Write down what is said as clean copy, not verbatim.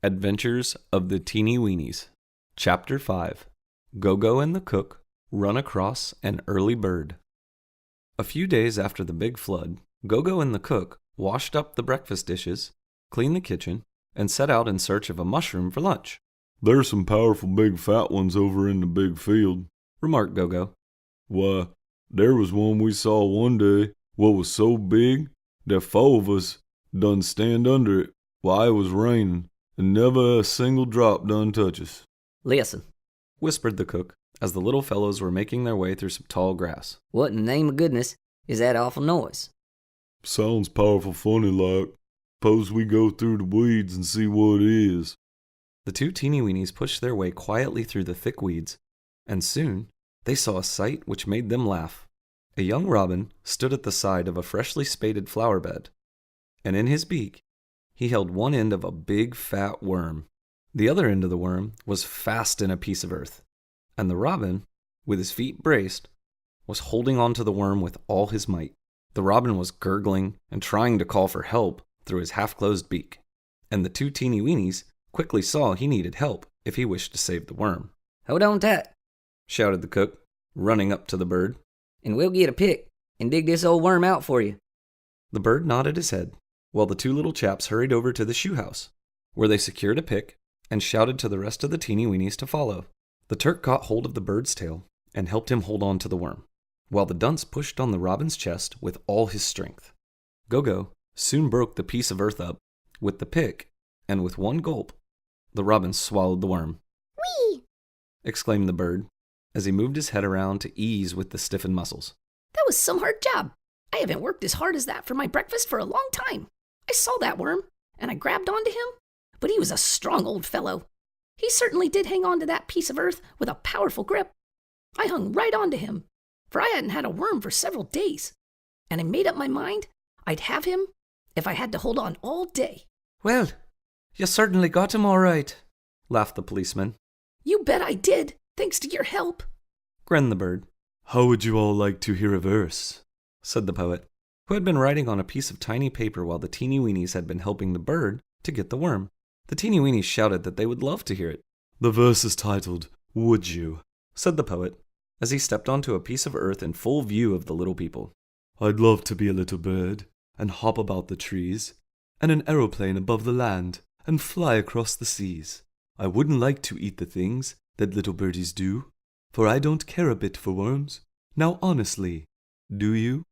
Adventures of the Teenie Weenies. Chapter 5. Gogo and the Cook Run Across an Early Bird. A few days after the big flood, Gogo and the cook washed up the breakfast dishes, cleaned the kitchen, and set out in search of a mushroom for lunch. "There's some powerful big fat ones over in the big field," remarked Gogo. "Why, there was one we saw one day what was so big that 4 of us done stand under it while it was raining, and never a single drop done touch us." "Listen," whispered the cook, as the little fellows were making their way through some tall grass. "what in the name of goodness is that awful noise?" "Sounds powerful funny like. Suppose we go through the weeds and see what it is." The two Teenie Weenies pushed their way quietly through the thick weeds, and soon they saw a sight which made them laugh. A young robin stood at the side of a freshly spaded flower bed, and in his beak he held one end of a big fat worm. The other end of the worm was fast in a piece of earth, and the robin, with his feet braced, was holding on to the worm with all his might. The robin was gurgling and trying to call for help through his half-closed beak, and the two Teenie Weenies quickly saw he needed help if he wished to save the worm. "Hold on tight," shouted the cook, running up to the bird. "and we'll get a pick and dig this old worm out for you." The bird nodded his head, while the two little chaps hurried over to the shoe house, where they secured a pick and shouted to the rest of the Teenie Weenies to follow. The Turk caught hold of the bird's tail and helped him hold on to the worm, while the dunce pushed on the robin's chest with all his strength. Gogo soon broke the piece of earth up with the pick, and with one gulp, the robin swallowed the worm. "Whee!" exclaimed the bird, as he moved his head around to ease with the stiffened muscles. "That was some hard job. I haven't worked as hard as that for my breakfast for a long time. I saw that worm, and I grabbed onto him, but he was a strong old fellow. He certainly did hang on to that piece of earth with a powerful grip. I hung right onto him, for I hadn't had a worm for several days, and I made up my mind I'd have him if I had to hold on all day." "Well, you certainly got him all right," laughed the policeman. "You bet I did, thanks to your help," grinned the bird. "How would you all like to hear a verse?" said the poet, who had been writing on a piece of tiny paper while the Teenie Weenies had been helping the bird to get the worm. The Teenie Weenies shouted that they would love to hear it. "The verse is titled, 'Would You?'" said the poet, as he stepped onto a piece of earth in full view of the little people. "I'd love to be a little bird, and hop about the trees, and an aeroplane above the land, and fly across the seas. I wouldn't like to eat the things that little birdies do, for I don't care a bit for worms. Now honestly, do you?"